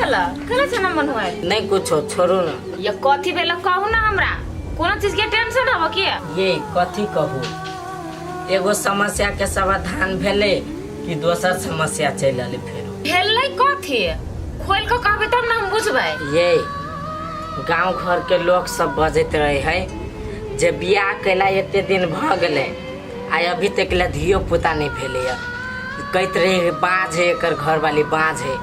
भेला कला छना मन हुआ नहीं कुछो छोड़ो ना। ये कथी भेला कहू ना हमरा कोनो चीज के टेंशन हवा के ये कथी कहू एगो समस्या के समाधान भेले कि दोसर समस्या चल आले फेर भेलै कथी खोल के कहबे तब ना हम बुझबै। ये गांव घर के लोग सब बजत रहे है जे बियाह कैला एते दिन भ गेले आ अभी तक ला धियो पुता नहीं भेले है कहत रहे बाँझ है एकर घर वाली बाँझ है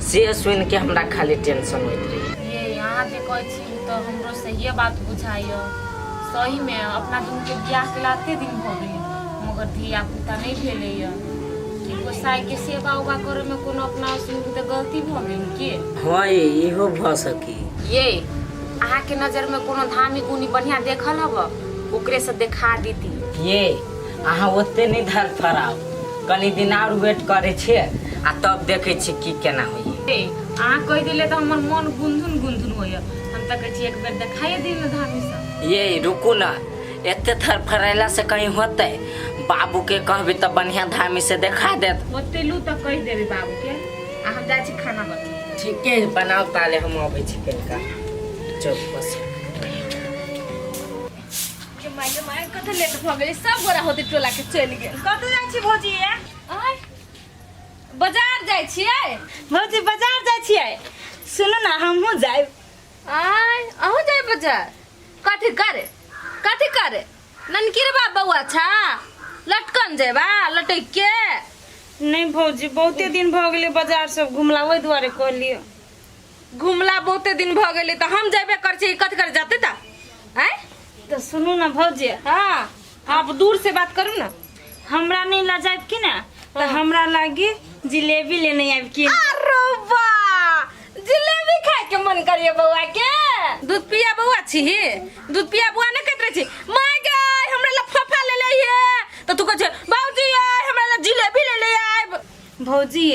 से सुन के हमरा खाली टेंशन होइत रहे। ये यहाँ जे कहै छी तो हमरो सही बात बुझाइयो सही में अपना दुन के बियाह के लाते दिन भ गेलै मगर धिया पुता नहीं भेले है कि गोसाई के सेवा उवा करे में कोनो अपना सुन के गलती भ गेल के हां इहो भ सकी। ये अहाँ के नजर में कोनो धामी गुनी बढ़िया देखल हब ओकरे से देखा देती। ये अहाँ ओते नहीं धर फराव कनी दिन और वेट करे छे आ तब देखे छी की केना होई। अहाँ कह दिले तो हमर मन गुंधुन गुंधुन होय हम त कहै छी एक बेर देखाइए दिन न धामी से। ये रुकू ना एते थर फराइला से कहीं होते बाबू के कहबे त बढ़िया धामी से देखा देत ओते लू त कह देबे बाबू के आ हम जाय छी खाना बना। ठीक है बनाओ ताले हम आबै छी कनिका चौक पर से। माय कत लेट भ गेलै सब गोरा होते टोला के चल गेल कत जाय छी भौजी आय बाजार जाय छियै भौजी बाजार जाय छियै सुनो ना हमहू जाय आय अहू जाय बाजार कथी करे ननकीरबा बउआ छा लटकन जेबा लटक के नहीं भौजी बहुते दिन भ गेलै बाजार सब घुमला ओइ दुआरे कहलियो घुमला बहुते दिन भ गेलै त हम जाबे कर छी कथी करे जाते त आय तो सुनो ना भौजी हां आप दूर से बात करू ना हमरा नहीं ला जाब की ना तो हमरा लागी जिलेबी लेने आब की। अरे वाह जिलेबी खाए के मन करिए बउआ के दूध पिया बउआ छी दूध पिया बुआ ने कहत रहे छी माय गय हमरा ला फफा ले ले ये तो तू कह बाबूजी हमरा ला जिलेबी ले ले आब। भौजी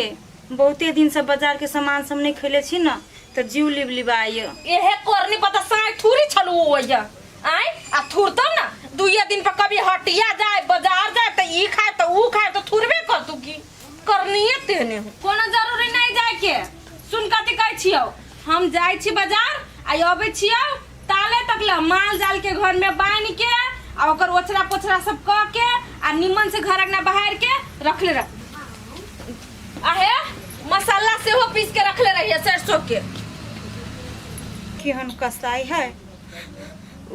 बहुते दिन से बाजार के सामान सब नहीं खैले छी ना तो जीव लिबलिबाय एहे कोरनी पता साई थूरी छलू ओया आय आ थूर तो ना दुइया दिन पर कभी हटिया जाए बाजार जाए त ई खाए त ऊ खाए तो थूरबे कर तू की करनीए तेने कोनो जरूरी नहीं जाए के सुन कथि कहै छियो हम जाय छी बाजार आ अबै छियो ताले तक ल माल जाल के घर में बांध के आ ओकर ओछरा पोछरा सब क के आ निमन से घर अंगना बहार के रखले रह आहे मसाला से हो पीस के रखले रहिए सरसों के केहन कसाई है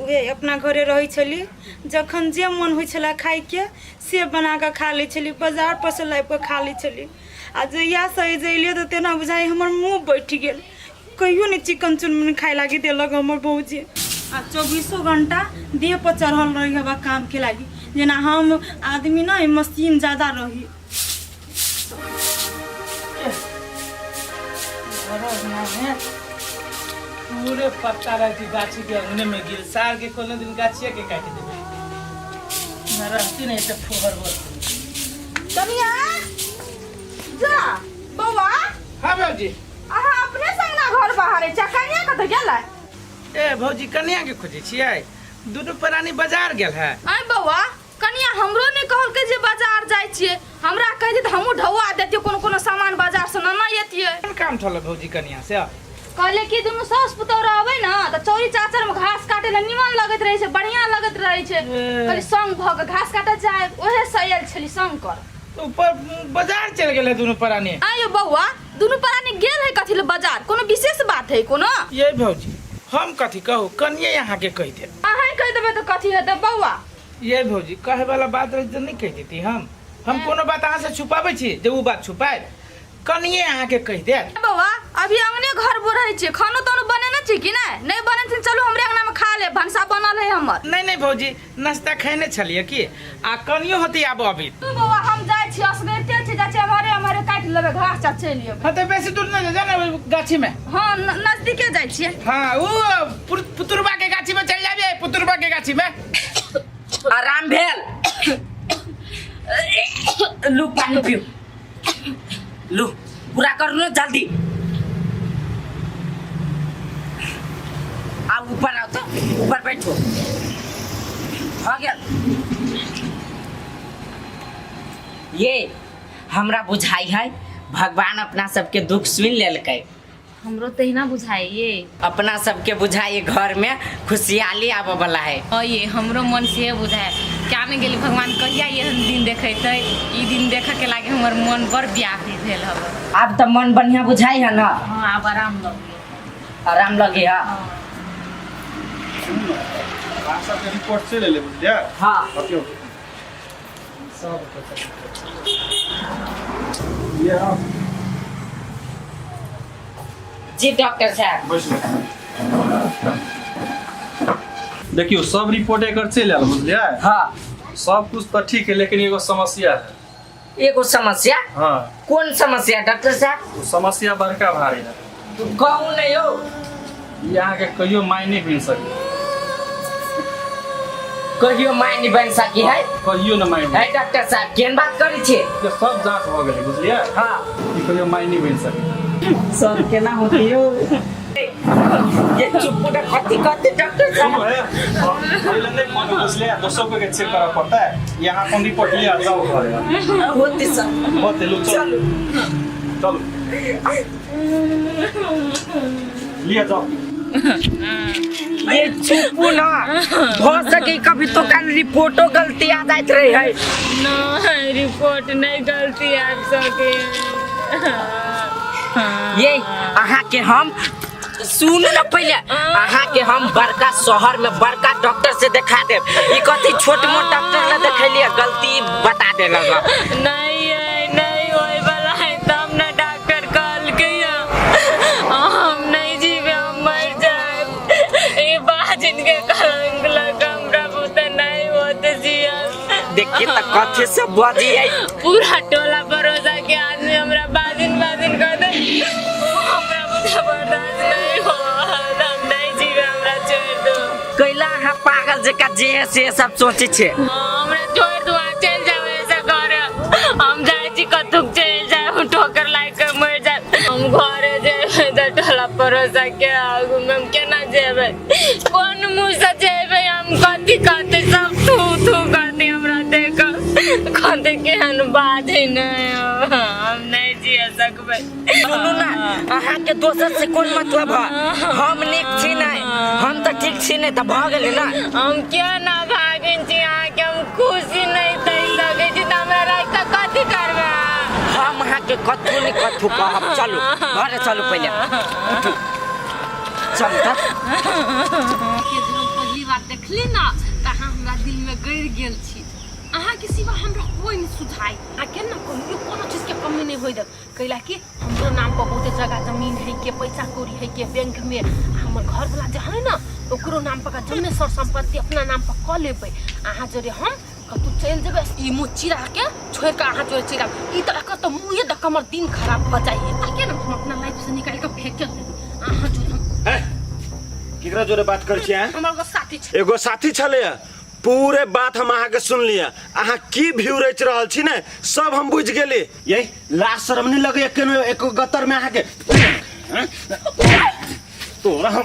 उहे अपना घरे रही छली जखन जे मन होइ छला खाए के से बना के खा ले छली बाजार पर से लाइब के खा ले छली आ जहिया से जइले तो तेना बुझाई हमर मुंह बैठ गेल कहियो नहीं चिकन चुनमुन खाए लागी देलक हमर भौजी आ 24 घंटा देह पर चढ़ल रही हवा काम के लागी जेना हम आदमी ना मशीन ज्यादा रही। पूरे पत्ता रहती गाछी के अंगने में गिर सार के कोनो दिन गाछिया के काट देबे न रहती नहीं तो फोहर हो कनिया जा बउआ हां भौजी अहा अपने संगना घर बाहर चकनिया कत गेला ए भौजी कन्या के खोजे छियै दुनू प्राणी बाजार गेल है। आय बउआ कनिया हमरो ने कहल के जे बाजार जाय छियै हमरा कह दे त हमहु ढौआ देतियो कोनो सामान बाजार से न एतियै कोन काम थल भौजी कन्या से कहले कि दुनु सास पुतौ रहबै न त चौरी चाचर में घास काटे ल निमन लगत रहे छै बढ़िया लगत रहे छै कहली संग भ के घास काटे जाय ओहे सयल छली संग कर ऊपर बाजार चल गेल दुनू प्राणी। आयो बउआ दुनु प्राणी गेल है कथि ल बाजार कोनो विशेष बात है कोनो ये भौजी हम कथि कहू कन्या यहाँ के कह दे अहाँ कह देबे त कथि हेतै बउआ ये भौजी कहे वाला बात रही तो नहीं कह देती हम कोनो बात अहाँ से छुपाबै छी जे उ बात छुपाए कनिए अहाँ के कह दे बउआ अभी अंगने घर बो रहे छी खानो तो बने न छी कि नहीं बने छी चलो हमरे अंगना में खा ले भंसा बनल है हमर नहीं भौजी नाश्ता खैने छलिए की आ कनियो होती आब अभी तू बउआ हम जाय छी असगरते छी जाचे हमारे काट लेबे घास चा चलिए हां तो बेसी दूर नहीं जाना गाछी में हां नजदीके जाय छी हां वो पुतुरबा के गाछी में चल जाबे पुतुरबा के गाछी में आराम भेल लू पानी पियो लू पूरा कर लो जल्दी आ ऊपर आओ तो ऊपर बैठो हो गया ये हमरा बुझाई है भगवान अपना सबके दुख सुन लेलकै हमरो तो ही ना बुझाइए। अपना सबके बुझाइए घर में खुशहाली आबे वाला है। ये हमरो मन से बुझाए क्या नहीं गेली भगवान कहिया एहन दिन देखेते। ई दिन देख के लागे हमर मन बड़ व्याकुल भेल हवे। अब तो मन बढ़िया बुझाई है ना? हाँ अब आराम लगे। आराम लगे है। के रिपोर्ट से ले ले बुझलिया। हाँ ओके ओके ये आओ जी डॉक्टर साहब। बैठो। देखियो सब रिपोर्ट एकर चल आयल बुझलिया। हाँ सब कुछ तो ठीक है लेकिन एगो समस्या है। एगो समस्या? हाँ कौन समस्या डॉक्टर साहब? वो समस्या बड़का भारी है। तू कहू नहीं हो। यहाँ के कहियो मायने बन सके। कहियो मायने बन सकी है? कहियो न मायने। है डॉक्टर साहब केन बात करी छे? के सब जांच हो गेलै बुझलिया। हाँ ई कहियो मायने बन सके। सर केना होती हो? ये चुप ना कथी कहते डॉक्टर साहब? पहले नहीं मन बुझलिया 200 के चेक करा पड़ता है। यहाँ कौन रिपोर्ट लिया जाओ घर। होती सर। होते लो चलो चलो लिया जाओ। ये चुप ना हो सके कभी तो कल रिपोर्टो गलती आ जात रही है। नहीं रिपोर्ट नहीं गलती आ सके। ये अहाँ के हम सुन न पहले अहाँ के हम बड़का शहर में बड़का डॉक्टर से दिखा दे। ई कथी छोट मोट डॉक्टर न देखलिए गलती बता दे लगा। नहीं है नहीं होए वाला है तब ना डॉक्टर कहल के हम नहीं जीवे हम मर जाए। ये बात इनके कलंक लगा हमरा बुते नहीं होते जिया। देखिए त कथी से बजी है। पूरा टोला भरोसा के आदमी हमरा बाजिन बाजिन कर दे। हमरा बुते बर्दाश्त नहीं हो हम नहीं जीवे हमरा छोड़ दो। कैला अहाँ पागल जका जे से सब सोचे छे। हमरा छोड़ दो चल जाओ ऐसा करे। हम जाए छी कतुक चल जाए ठोकर लाई के मर जाए। हम घरे जेबे त टोला भरोसा के आगू में हम केना जेबे? कौन मुंह से जेबे? हम कथी कहते सब थू थू कहते हमरा देख कहते केहन बात है नहीं हम नहीं जी सकबे। सुनू ना अहाँ के दोसर से कोन मतलब है? हम निक छी नहीं हम तो ठीक छी नहीं त भ गेले ना। हम क्या ना भागिन छी अहाँ के हम खुशी नहीं दै सके छी त हमरा रात का कथी करबे? हम अहाँ के कथू नहीं कथू कहब। चलो घरे चलो पहले चल त। के जो हम पहली बार देखली ना तहाँ हमरा दिल में गड़ गेल छी। अहाँ के सिवा हमरा कोई नहीं सुझाई। आ के ना कोनो कोनो चीज के कमी नहीं होई दे। कैला कि हमरो नाम पर बहुते जगह जमीन है के पैसा कौड़ी है के बैंक में। हमर घर वाला जे है ना ओकरो नाम पर जम्मे सर संपत्ति अपना नाम पर क लेबै। अहाँ जरे हम कतु चल जेबे ई मुँह चिरा के छोड़ के अहाँ जोरे चिरा ई तरह का तो मुँह देख हमर दिन खराब हो जाइए। ताकि ना हम अपना लाइफ से निकाल के फेंक के अहाँ जोरे केकरा जोरे बात कर छी? हमर एगो साथी छै। एगो साथी छले पूरे बात हम अहाँ के सुन लिया। अहाँ की व्यू रच रहल छी ने सब हम बुझ गेली। यही लाज शर्म नहीं लगे एक गतर में अहाँ के तोरा हम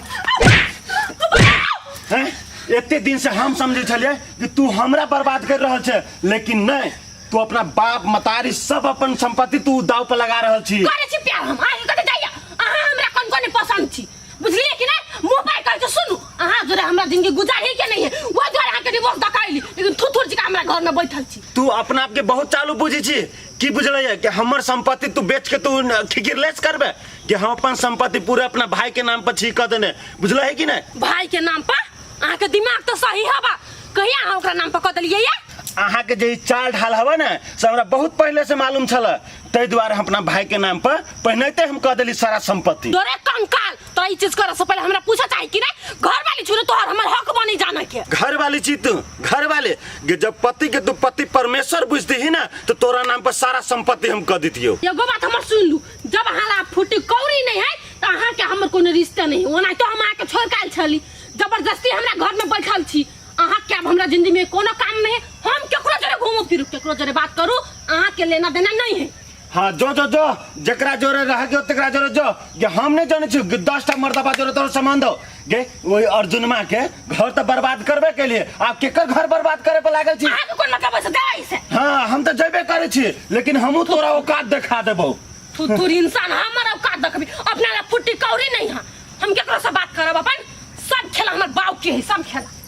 एते दिन से हम समझे छलिए कि तू हमरा बर्बाद कर रहल छे लेकिन नहीं तू अपना बाप मतारी सब अपन संपत्ति तू दाव पर लगा रहल छी। करे छी प्यार हम आही कते जाइया। अहाँ हमरा कोन कोन पसंद छी बुझलिए कि नहीं? मुंह पाई कर के सुनू अहाँ जोरे हमरा जिंदगी गुजारी के नहीं है वो जोरे अहाँ के डिवोर्स दकाइली लेकिन थुथुर जी का हमरा घर में बैठल छी। तू अपना आप के बहुत चालू बुझी छी की बुझले है कि हमर संपत्ति तू बेच के तू ठिकिरलेस करबे कि हम अपन संपत्ति पूरे अपना भाई के नाम पर छिका देने बुझले है कि नहीं? भाई के नाम पर अहाँ के दिमाग तो सही हवा कहिया अहाँ ओकरा नाम पर क देलिए या? अहाँ के जे चाल ढाल हवा ना से हमरा बहुत पहले से मालूम छला तै द्वारा हम अपना भाई के नाम पर पहनते हम कह देली सारा संपत्ति। दोरे कंकाल तो ई चीज करे से पहले हमरा पूछा चाहिए कि नहीं? घर वाली छुरे तोहर हमर हक बनी जाने के। घर वाली छी तू घर वाले जब पति के तू पति परमेश्वर बुझती ही ना तो तोरा नाम पर सारा संपत्ति हम कह देतियो। एगो बात हमर सुन लू जब हाला फुटी कौड़ी नहीं है तो अहाँ के हमर कोनो रिश्ता नहीं ओना तो हम आके छोड़ काल छली जबरदस्ती हमरा घर में बैठल छी। अहाँ के अब हमरा जिंदगी में कोनो काम नहीं है। हम केकरो जरे घूमो फिरू केकरो जरे बात करू अहाँ के लेना देना नहीं है। हाँ जो जो जो जकरा जोरे रह गयो तकरा जोरे जो ये हम नहीं जाने छी 10टा मर्दबा जोरे तोर संबंध हो गे वही अर्जुनमा के घर तो बर्बाद करबे के लिए आप केकर घर बर्बाद करे पे लागल छी? अहाँ के कोन मतलब है से? हाँ हम तो जेबे करे छी लेकिन हमहू तोरा औकात दिखा देबो। थुथुर इंसान हमर औकात देखबी अपना ला फुट्टी कौरी नहीं है हम केकरो से बात करब अपन सब खेला हमर बाऊ के है सब खेला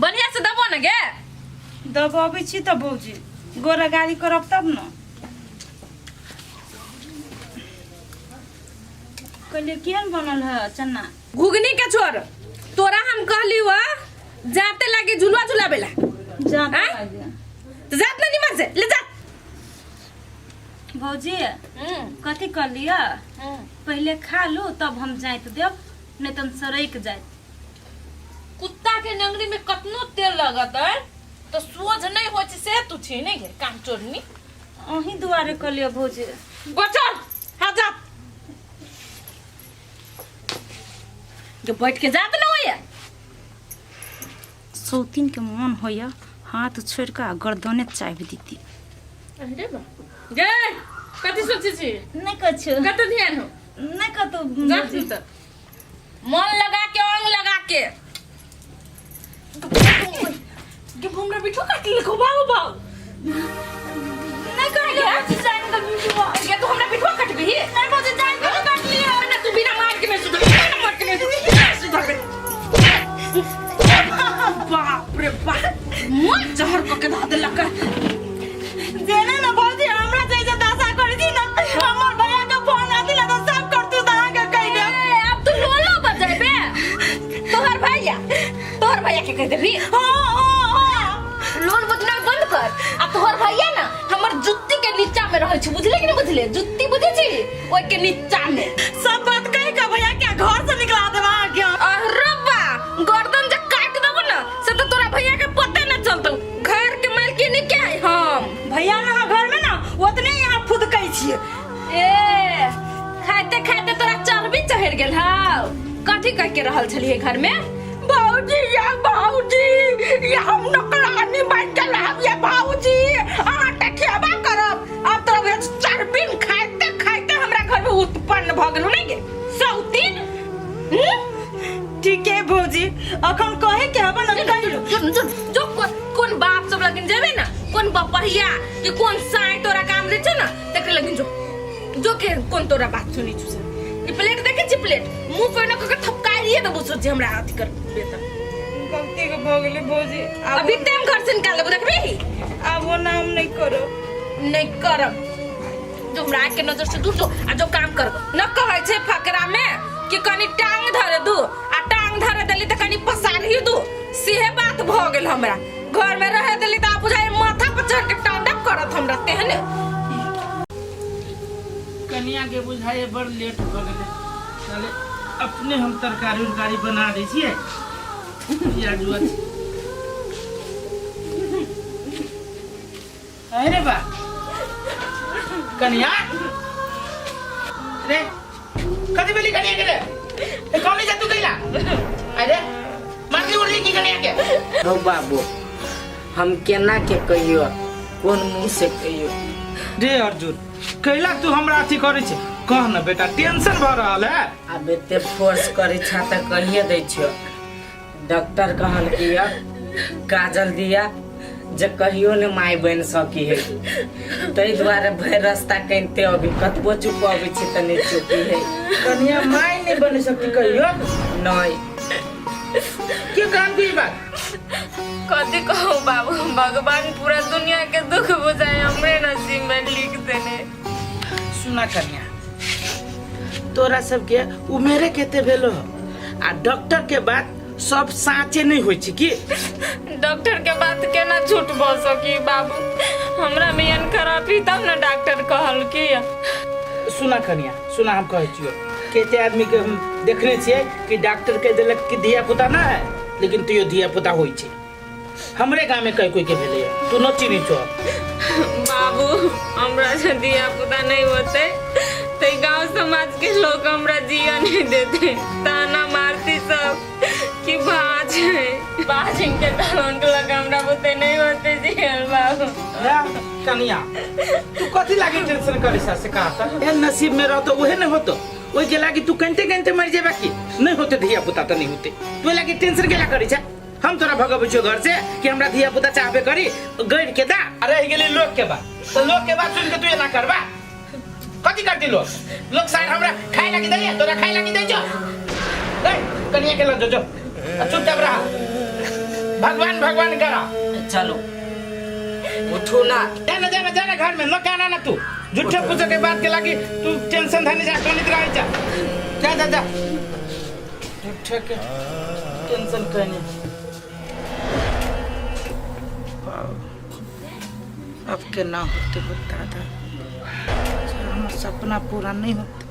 बढ़िया से दबो न गे दबाबै छी त भौजी गोरा गाड़ी करब तब न कहले केहन बनल है चन्ना घुगनी के छोर तोरा हम कहली हुआ जाते लागे झुलवा झुलाबेला जा आँय? तो जात ना निमन से ले जा भौजी कथी कर लिया पहले खा लो तब हम जाइत देव नहीं तो सड़क जाए कुत्ता के नंगरी में कतनो तेल लगत है तो सोझ नहीं हो से तू छी नहीं है काम चोरनी अही दुआरे कर लिया भौजी बचल हाँ जा जो बैठ के जात ना होया सौतीन के मन होया हाथ छोड़ के गर्दने चाबी दीती अरे बा गे कथी सोची छी नहीं कछ कत ध्यान हो नहीं कतो जा तू तो मन लगा के अंग लगा के के हमरा बिठो काट ले को बाऊ बाऊ नहीं करेगा जान का बिठो के तो हमरा बिठो काट भी नहीं मुझे जान का काट लिया ना तू बिना मार के मैं सुधर बिना मार के मैं सुधर बाप रे बाप मन जहर को के धा दे लका जेना ना भौजी हमरा जैसे दशा कर दी ना हमर भैया का फोन आती ना तो सब कर तू दा के कह दे अब तू लोलो बजाबे तोहर भैया के कह देबी हां लोन बजना बंद कर आ तोहर भैया ना हमर जुत्ती के नीचा में रहै छ बुझले कि नहीं बुझले जुत्ती बुझे छी ओइ के नीचा में सब बात कह के भैया के घर से निकला देबा क्या अरबा गर्दन जे काट देबो ना से तो तोरा भैया के पते न चलतौ घर के मालकिन के है हम भैया ना घर में ना ओतने यहाँ फुदकै छिए ए खाते खाते तोरा चर्बी चढ़ गेल हौ कथी कह के रहल छलिए घर में बाबूजी ये हम नौकरानी बन के रहब ये बाबूजी आटा खेबा करब अब तो चर्बी खाते खाते हमरा घर में उत्पन्न भ गेल नहीं गे सौतीन ठीक है भौजी अखन कहे के हबन हम कह जो कौन बाप सब लगिन जेबे ना कौन बपहिया कि कौन साई तोरा काम दे छ ना तक लगिन जो के कौन तोरा बात सुनी छु ई प्लेट देखे छी प्लेट मुंह पे न के थपकाइए त बुझो जे हमरा अथी कर बेटा गलती के भ गेलै भौजी अभी टाइम घर से निकाल लेबो देखबी अब वो नाम नहीं करो नहीं करब जो हमरा के नजर से दूर जो आ जो काम करब न कहै छै फकरा में कि कनी टांग धरे दू आ टांग धरे देली त कनी पसारी दू सेहे बात भ गेल हमरा घर में रहे देली त बुझाय माथा पर चढ़ के टांडप करत हमरा तेहने कनिया के बुझाए बड़ लेट हो गेले चले अपने हम तरकारी उरकारी बना दै छियै प्याज उज अरे बा कनिया रे कथी बेली कनिया के रे ए कौन जा तू गइला अरे मारली उड़ली की कनिया के हो बाबू हम केना के कहियो कौन मुंह से कहियो रे अर्जुन कैला तू हमरा अथी करे छै कह न बेटा टेंशन भ रहल है अब एते फोर्स करे छ त कहिए दै छियो डॉक्टर कहल कि काजल दिया जे कहियो ने माय बन सकी है तै द्वारे भर रास्ता कनते अभी कतबो चुप अबै छी त नहीं चुपी है कनिया माय नहीं बन सकती कहियो नहीं के काम की बात कथी कहूँ बाबू भगवान पूरा दुनिया के दुख बुझाए हमरे नसीब में लिख देने सुना कन्या तोरा सबके उमेरे केते भेलो आ डॉक्टर के बात सब साचे नहीं होय छै की डॉक्टर के बात केना झूठ बोल सकी बाबू हमरा में एन खराबी तब ना डॉक्टर कहल कि सुना कन्या सुना हम कहै छियो केते आदमी के हम देखने छियै कि डॉक्टर के देलक कि धिया पुता ना है लेकिन तुयो धिया पुता होय छै हमरे गांव में कोई के भेले तू न चिनी छो बाबू हमरा से दिया पुता नहीं होते तो गांव समाज के लोग हमरा जिया नहीं देते ताना मारती सब कि बाज है बाज इनके कलंक लगा हमरा बोते नहीं होते जियल बाबू कन्या तू कथी लागे टेंशन करे से कहा था ए नसीब में रहतो ओहे न होतो ओइ के लागी तू कंटे कंटे मर जेबा की नहीं होते धिया पुता त नहीं होते तू लागी टेंशन केला करे छ हम तोरा भगबै छियो घर से कि हमरा धिया पुता चाहबे करी गैर के दा रह गेली लोग के बात तो लोग के बात सुन के तू एना करबा कथी करती लोग सार हमरा खाए लगी दै तोरा खाए लगी दै जो ए कनिया के ल जो चुपचाप रहा भगवान करा चलो उठो ना जाना घर में न कहना ना तू झूठे पूछे के बात के लगी तू टेंशन धनी जा टनित रह जा झूठे के टेंशन कहने अब के ना होते बता था हमारा सपना पूरा नहीं होता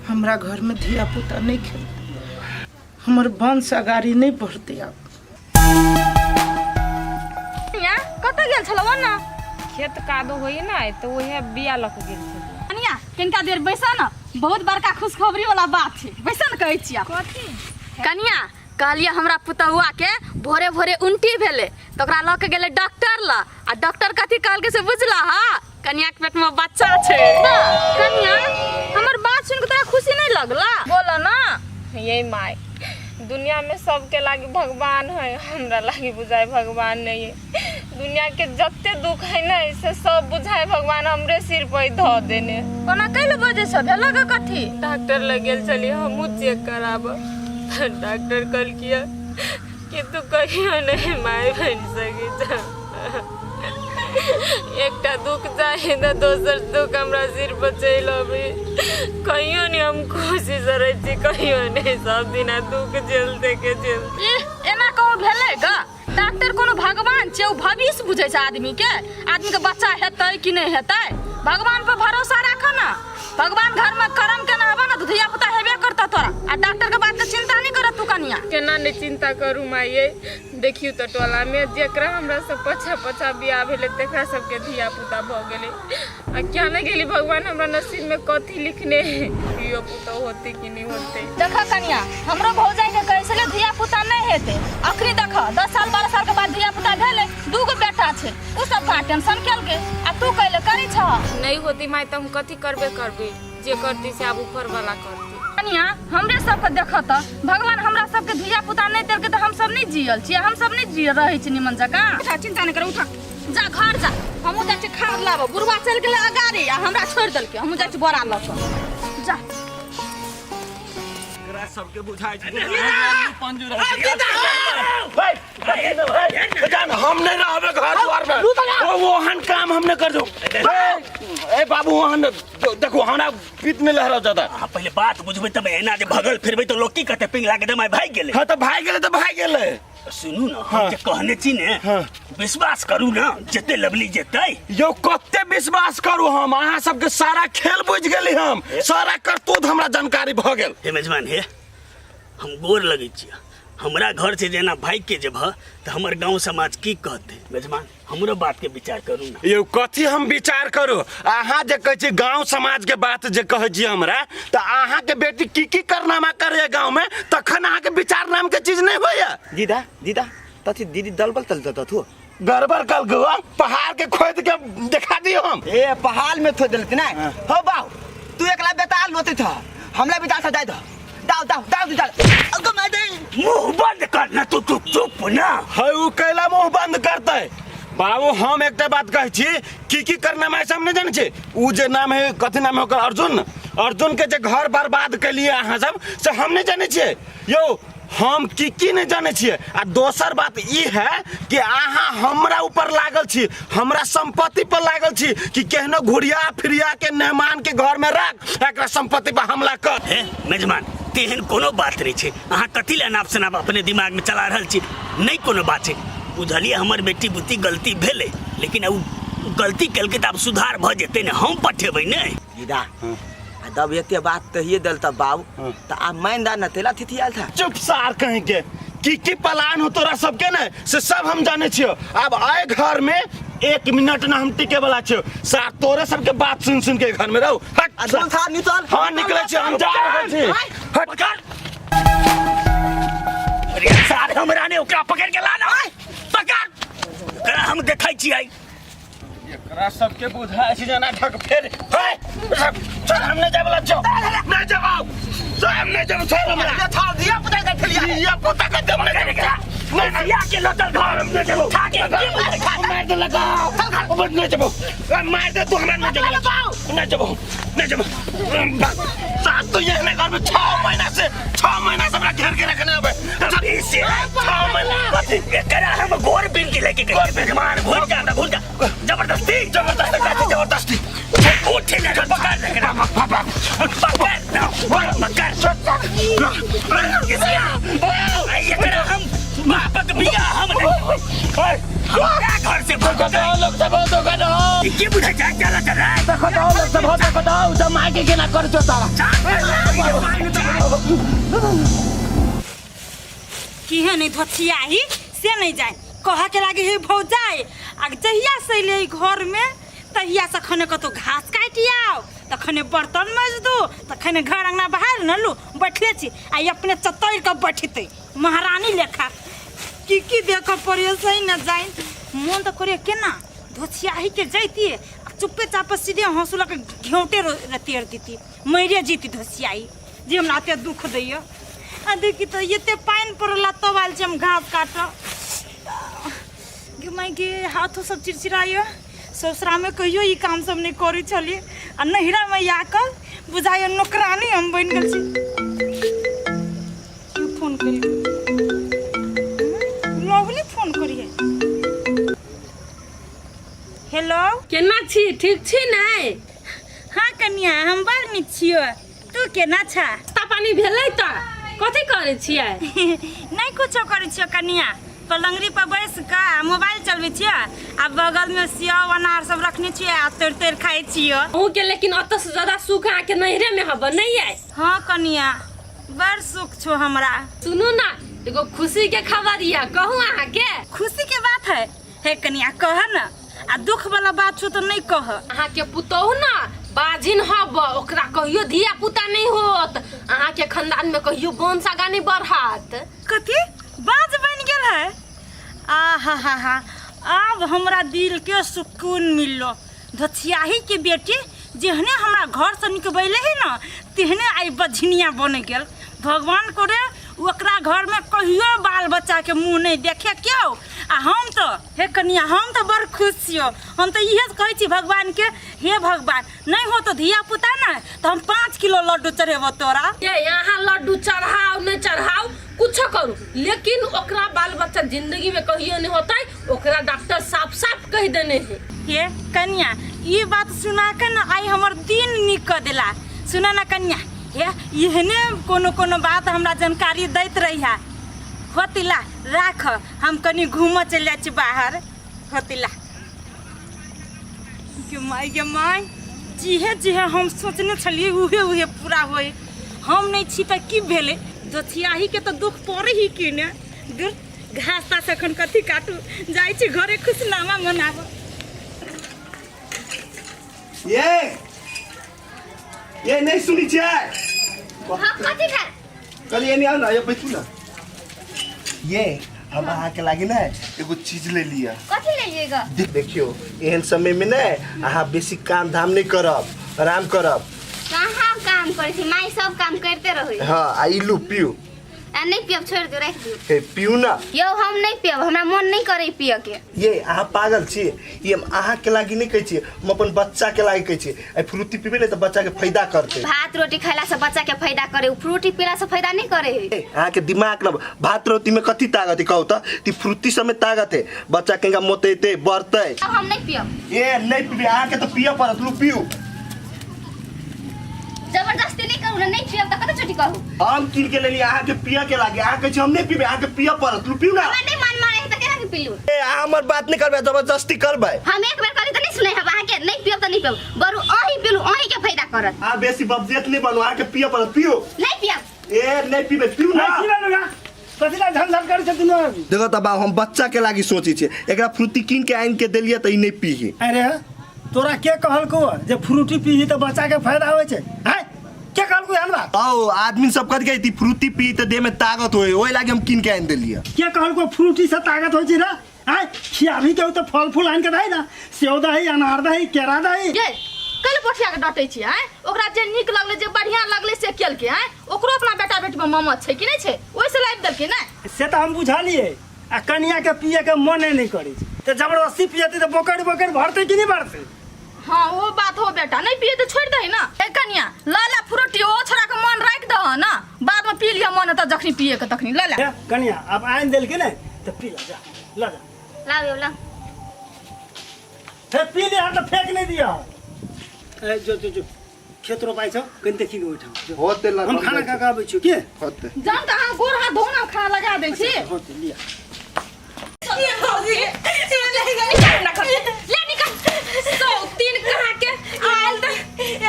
हमरा घर में धिया पुता नहीं खेलते हमर वंश अगाड़ी नहीं बढ़ते अब कतऽ गेल छलौ ना खेत कादो होई ना तो वही बिया लक गेल छे कनिया कनिका देर बैसा ना बहुत बड़का खुशखबरी वाला बात है बैसा न कहै छियै कथी कनिया कहलिए हमरा पुतहुआ के भोरे भोरे उल्टी भेले तो ओकरा लऽ के गेले डॉक्टर ला आ डॉक्टर कथी कहलकै से बुझला हा कनिया के पेट में बच्चा छै कनिया हमर बात सुन के तोरा खुशी नहीं लगला बोला ना ये माय दुनिया में सबके लागी भगवान है हमरा लागी बुझाए भगवान नहीं है दुनिया के जत्ते दुख है ना से सब बुझाए भगवान हमरे सिर पे ध देने कोना कैले बजे से भेला का कथी डॉक्टर लग गेल चली हमहू चेक कराब डॉक्टर कल किया कि तू कहियो नहीं माय बन सकी एकटा दुख जाए तो दोसर दुख हमरा सिर पर चल अबे कहियो नहीं हम कोशिश करै छी कहियो नहीं सब दिना दुख झेलते के झेलते एना कहू भेले गा डॉक्टर कोनो भगवान छै उ भविष्य बुझै छै आदमी के बच्चा हेतै कि नहीं हेतै भगवान पर भरोसा राख ना भगवान घर में कर्म केना हबे ना धिया पुता हेबे करता तोरा आ डॉक्टर के बात के चिंता नहीं करत तू कनिया केना नहीं चिंता करू माये देखियो तो टोला में जेकरा हमरा से पछा बियाह भेले तेकरा सबके धिया पुता भ गेले आ क्या न गेली भगवान हमरा नसीब में कथी लिखने धिया पुता होते कि नहीं होते देखा कनिया हमरो भौजाई के कहै धिया पुता नहीं हेते अखरी देखा 10 साल 12 साल के बाद धिया पुता भेले दूगो बेटा छै उ सब का टेंशन केलके आ तू कहले करी छ नहीं होती माय त हम कथी करबे जे करती से अब ऊपर वाला करती कनिया हमरे सबके देखत भगवान हमरा सबके धिया पुता नहीं देलके त हम सब नहीं जियल छी हम सब नहीं जी रहै छी निमन जका उठा चिंता नहीं कर उठा जा घर जा हमहू जा छी खार लाबो बुढ़वा चल गेले अगाड़ी आ हमरा छोड़ देलके हमहू जा छी बोरा ल के जा एकरा सबके बुझाइ छै हम नहीं रहबे घर द्वार में ओहन काम हम नहीं कर दो ए बाबू ओहन देखो हमरा पीत में लहरा ज्यादा पहले बात बुझबे तब एना जे भगल फिरबे तो लोग की कहते पिंगला के दमाई भाग गेले हां तो भाग गेले सुनू ना हम जे कहने छी ने विश्वास करू ना जते लवली जेतै यो कते विश्वास करू हम अहाँ सबके सारा खेल बुझ गेली हम सारा करतूत हमरा जानकारी भ गेल हे मेजबान हे हम गोर लगै छी हमरा घर से जेना भाग के जेब तो हमर गांव समाज की कहते मेजबान हमरो बात के विचार करू ना यो कथी हम विचार करू अहाँ जे कहै छी गांव समाज के बात जे कहै छी हमरा त अहाँ के बेटी की करनामा करे गांव में तखन अहाँ के विचार नाम के चीज नहीं होया दीदा तथी दीदी दलबल तल देता तू गड़बड़ कल गो पहाड़ के खोद के दिखा दियो हम ए पहाड़ में थो देलत ना हो बाऊ तू एकला बेताल नोते था हमरा बिता था जाय दाव अगो मैं दे मुंह बंद कर ना तू चुप ना है उ कैला मुंह बंद करते बाबू हम एकटा बात कहै छी की करना मैं सामने जाने छी उ जे नाम है कथि नाम है ओकर अर्जुन के जे घर बर्बाद के लिए अहाँ सब से हम नहीं जाने छिए यो हम की नहीं जाने छिए आ दोसर बात ई है कि अहाँ हमरा ऊपर लागल छी हमरा संपत्ति पर लागल छी कि केहनो घुरिया फिरिया के मेहमान के घर में रख एकरा संपत्ति पर हमला कर हे मेजबान तेहन कोनो बात नहीं छे अहाँ कथि ले नाप सनाप अपने दिमाग में चला रहल छी नहीं कोनो बात छे बुझलिए हमर बेटी बुती गलती भेले लेकिन उ गलती केलके त अब सुधार भ जेते ने हम पठेबै ने दीदा दब एते बात कहिए दल त बाबू त आ मैंदा न तेला थिथियाल था चुप सार कहीं के की प्लान हो तोरा सबके ने से सब हम जाने छियो अब आए घर में 1 मिनट ना हम टिके वाला छियो सार तोरे सबके बात सुन के घर में रहो अदल था निकल हां निकले छी हम जा रहल छी हट पकड़ अरे सार हमरा ने ओकरा पकड़ के लाना पकड़ करा हम देखै छी आई एकरा सबके बुझाय छी जना ढक फेर चल हमने जाय वाला छो नहीं जाओ हमने जब छोड़ हमरा था दिया पुता का दिया पुता का दम नहीं या के लोटल घर में जब खा के मार दे लगा अब नहीं जबो मार दे तू हमरा नहीं जबो साथ तो ये घर में 6 महीना से हमरा घेर के रखने अब 6 महीना करा हम गोर बिन के लेके गए बेगमान भूल जा जबरदस्ती उठे ना पकड़ लेके पकड़ ये करा हम बापक बिया हम घर से लोग सब हो तो करो ये बुझा जा चला चला लोग सब हो तो बताओ जब मार के ना कर जो तारा की है नहीं धोतियाही से नहीं जाए कहा के लागे हे भौ जाए आ जहिया से ले घर में तहिया से खने को तो घास काटि आओ तखने बर्तन मज दो तखने घर अंगना बाहर न लो बैठले छी आ अपने चतैर के बैठते महारानी लेखा की देख पड़ियो सही न जाए मन तो करे केना धोतियाही के जैती चुप्पे चापे सीधे हंसुला के घेउटे रहती रहती मरे जीती धोतियाही जे हमरा एते दुख दैया आ देखी तो ये पानी पड़ला तब आयल हम घास काट के हाथों सब चिड़चिड़ाइयो ससुरा में कहियो ई काम सब नहीं करी छली आ नहिरा में आकर बुझाइयो नौकरानी हम बन गेल छी फोन करी लवली फोन करिए हेलो केना छी ठीक छी नै हाँ कन्या हम बड़ नीक छियो तू केना छा नाश्ता पानी भेलै त कथि करै छियै नहीं कुछो करै छियो कन्या पलंगरी पर बैस का मोबाइल चलबै छियै आ बगल में सेव अनार सब रखने छियै आ तोड़ खाइ छियो अहूँ के लेकिन अत से ज्यादा सुख अहाँ के नहिरे में हब नहीं है। हाँ कन्या बड़ सुख छो हमरा सुनू ना एगो खुशी के खबर या कहूँ अहाँ के खुशी के बात है हे कन्या कह न आ दुख वाला बात छो तो नहीं कह अहाँ के पुतोहू ना बाजिन हब ओकरा कहियो धिया पुता नहीं होत अहाँ के खानदान में कहियो वंश आगा नहीं बढ़त कथी बाज बन गेल है हा अब हमरा दिल के सुकून मिललो धोतियाही के बेटी जेहने हमरा घर से निकबैले है ना तेहने आई बझनिया बन गेल भगवान करे ओकरा घर में कहियो बाल बच्चा के मुंह नहीं देखे क्यों आ हम तो हे कन्या हम तो बड़ खुश छियो हम तो इहे कहै छी भगवान के हे भगवान नहीं हो तो धिया पुता ना तो हम 5 किलो लड्डू चढ़ेबो तोरा ये यहाँ लड्डू चढ़ाओ नहीं चढ़ाओ कुछ करू लेकिन ओकरा बाल बच्चा जिंदगी में कहियो नहीं होता ओकरा डॉक्टर साफ साफ कह देने है हे कन्या ये बात सुना के ना आई हमर दिन निक कर देला सुना ना कन्या हे इहने कोनो बात हमरा जानकारी दैत रहिया होतिला राख हम कनी घूम चल जाय छी बाहर होतिला के माय जिहे हम सोचने छलिए उहे पूरा होए हम नहीं छी त की भेले दोथियाही के तो दुख पड़े ही कि ने दूर घास तास एखन कथी काटू जाय छी घरे खुशनामा मनाबो ये नहीं सुनी छे हाँ कथी खा कल ये नहीं आओ ना ये बैठू ना ये हम अहाँ के लागे ना एगो चीज ले लिया कथी ले लिएगा देखियो एहन समय में ना अहाँ बेसी काम धाम नहीं करब आराम करब कहाँ काम करे थी माई सब काम करते रहो हाँ आ इलू पियो आ नहीं पियब छोड़ दो रख दो हे पियो ना यो हम नहीं पियब हमरा मन नहीं करे पिय के ये अहाँ पागल छी ये हम अहाँ के लागी नहीं कहै छी हम अपन बच्चा के लागी कहै छी ए फ्रूटी पीबे ने तो बच्चा के फायदा करते भात रोटी खैला से बच्चा के फायदा करे फ्रूटी पीला से फायदा नहीं करे है अहाँ के दिमाग न भात रोटी में कथी ताकत है कहू ती फ्रूटी सब में ताकत है बच्चा केगा मोटेते बढ़ते अब हम नहीं पियब ए नहीं पीबे अहाँ के तो पियो पड़त लू पियो जबरदस्ती नहीं करू नहीं पियब त कते छोटी कहू हम किन के लेली अहाँ के पिया के लागे अहाँ कहै छी हम नहीं पीबे अहाँ के पिया पड़त लू पियो ना हमरा नहीं मन मारे त केना के पिलू ए हमर बात नहीं करबे जबरदस्ती करबे हम एक बार करी त नहीं सुनै है अहाँ के नहीं पियब त नहीं पियब बरु अही पिलू अही के फायदा करत आ बेसी बबजेत नहीं बनो अहाँ के पिया पड़त पियो नहीं पियब ए नहीं पीबे पियो ना देखो तब हम बच्चा के लागी सोची छे एकरा फ्रूटी किन के आइन के देलिए त ई नहीं पीही अरे तोरा के कहल को जे फ्रूटी पीही त बच्चा के फायदा होय छे हैं के कहल को हमरा आओ आदमी सब कह गई थी फ्रूटी पी त देह में ताकत होए ओइ लागी हम किन के आइन देलिए के कहल को फ्रूटी से ताकत होय छे रे हैं खियाभी के त फल फूल आइन के दई ना सेव दही अनार दही केरा दही ये कल पोठिया के डटै छी हैं ओकरा जे नीक लगले जे बढ़िया लगले से केल के हैं ओकरो अपना बेटा बेटी में ममत छै कि नहीं छै ओइ से लाइब देल के ना से त हम बुझा लिए आ कनिया के पिए के मने नहीं करी तो जबरदस्ती पियती तो बोकर बोकर भरते कि नहीं भरते? हाँ वो बात हो बेटा, नहीं पिए तो छोड़ दे ना। ए कन्या लाला फ्रूटी ओ छोरा के मन रख दो ना, बाद में पी लिया मन त जखनी पिए के तखनी लाला। ए, कनिया अब आइन देल के नहीं तो पी ला जा, ला जा। लाओ ला फिर पी लिया तो फेंक नहीं दिया। ए जो जो जो खेत रोपाई छ कनि देखि गयो ठाउँ होते ला हम खाना खा आबै छु के होते जान त हां गोर हाथ धोना खाना लगा दे छी। होते लिया ये भौजी ये ले ना कर ले निकल सो तीन कहा के आयल त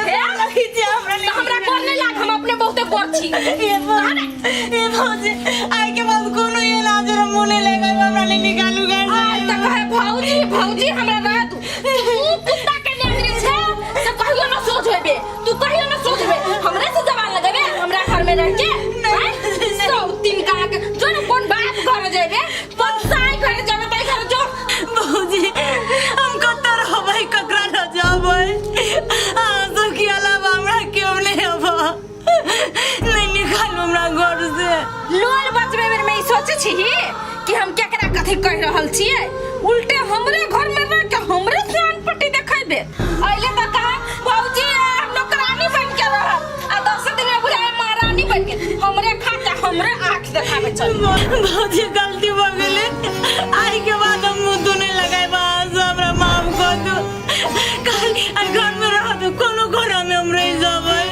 हे लगी जे हमरा कोन नहीं लाग, हम अपने बहुते गोर छी। ए भौजी आई के बाद कोनो ये लाज रे मुने लेगा हमरा ले निकालू गाड़ त कहे भौजी भौजी हमरा रह तू कुत्ता के नेगरी छे से कहियो न सोच हेबे, तू कहियो न सोच हेबे हमरे से जवान लगाबे हमरा घर में रह के। सो तीन कहा के जो न कोन बाप घर जेबे पंचायत घर जाबे तई घर जो। भौजी हम कतर होबै ककरा न जाबै आ सब के अलावा हमरा क्यों नहीं हबा नहीं निकाल हमरा घर से। लोल बचबे बेर में ई सोचे छी कि हम केकरा कथि कह रहल छियै, उल्टे हमरे घर में रह के हमरे जान पट्टी देखाइबे। आइले त कहा भौजी हम नौकरानी बन के रह आ 10 दिन में बुझाए महारानी बन के हमरे खाता हमरे आंख देखाबे चल। भौजी गलती हो गेले, आई के बाद हम मुंह धोने लगाए बस हमरा माफ कर दो। कल आई घर में रह दो कोनो घर में हम रह जाबै।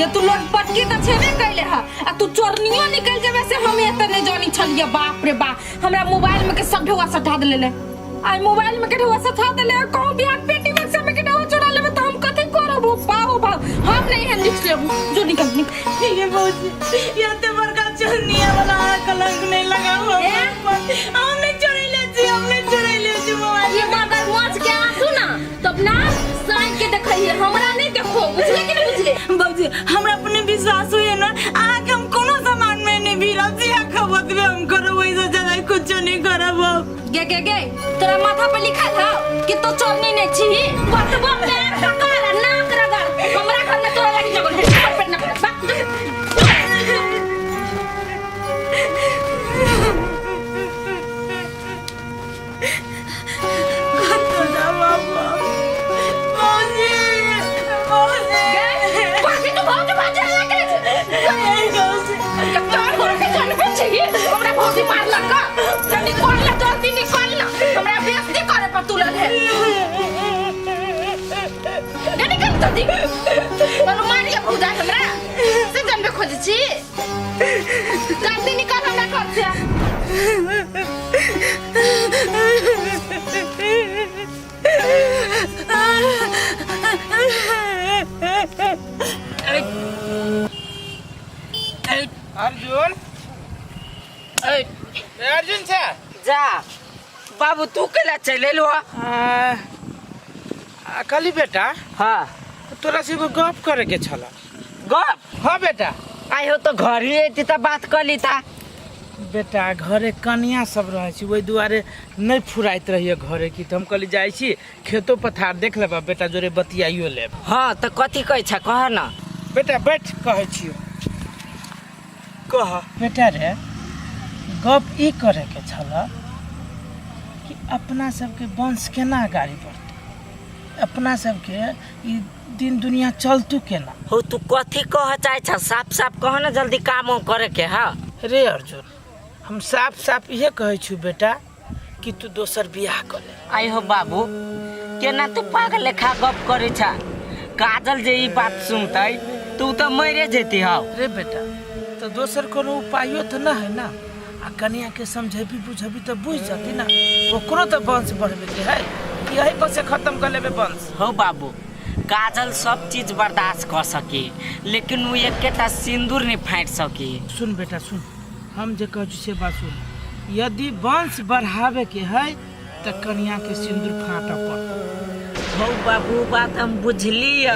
ये तू लोट पटकी त छेबे कैले ह आ तू चोरनियो निकल जेबे से हम एते नहीं जानी छलिए। बाप रे बाप हमरा मोबाइल में के सब ढोआ सटा देले। आई मोबाइल में के ढोआ सटा देले कहूं बियाह पेटी में से में के ढोआ चोरा लेबे त हम कथि करब? पाओ बाप हम नहीं है निकल जो निकल निकल। ये भौजी ये ते बड़का चोरनिया वाला कलंक नहीं लगाओ हमने चोरैले छी, हमने चोरैले छी मोबाइल। ये मगर मौज के आंसू ना तो अपना साइन के देखइए हमरा नहीं देखो, बुझले कि नहीं बुझले? भौजी हमरा अपने विश्वास हुए ना आके हम कोनो सामान में नहीं भिड़ा छी खबत में हम करो वैसे ज्यादा कुछ नहीं करब। गे गे गे तेरा माथा पे लिखा था कि तो चोरनी नहीं छी बतबो में टकर ना करगा हमरा घर में तोरा लगी जगह है पे ना कतो ना बाबा भौजी भौजी बाकी तो बहुत बात है भौजी चार घर के जान पे चाहिए हमरा भौजी मार लगा जल्दी खोल ले जल्दी निकाल ना हमरा बेइज्जती करे पर तू लगे जल्दी कर जल्दी मनु मारिए भौजा हमरा से जन पे खोज छी जल्दी निकाल हमरा घर से। अर्जुन अर्जुन छ जा बाबू तू केला चले लो? कली बेटा हाँ तोरा से एगो गप करे के छला। गप हाँ बेटा आई हो तो घर ही एती त बात कली ता। बेटा घरे कनिया सब रहे छी ओहि दुआरे नहीं फुराइत रहिए घरे की तो हम कहली जाइ छी खेतो पथार देख लेबा बेटा जोरे बतियाइयो लेब। हाँ तो कथी कह छ कह ना बेटा बैठ कहै छियो कह। बेटा रे गप ई करे के छला कि अपना सबके वंश केना गाड़ी बढ़ते, अपना सबके ई दिन दुनिया चलतू केना। हो तू कथी कह चाहे छ साफ साफ कह ना जल्दी काम करे के। हाँ रे अर्जुन हम साफ साफ इहे कहै छु बेटा कि तू दोसर बियाह कर ले। आई हो बाबू केना तू पागल लेखा गप करे छ? काजल जे ई बात सुनतै तू तो मरे जेती हो। रे बेटा तो दोसर कोनो उपायो तो ना है ना, आ कनिया के समझेबी बुझेबी तो बुझ जाती ना, ओकरो तो वंश बढ़बे के है, यही पर से खत्म कर लेबे वंश। हो बाबू काजल सब चीज बर्दाश्त कर सकी लेकिन वो एकेटा सिंदूर नहीं फाट सकी। सुन बेटा सुन, हम जे कहू से बात सुन, यदि वंश बढ़ावे के है तो कनिया के सिंदूर फाटा पड़। हो बाबू बात हम बुझलिए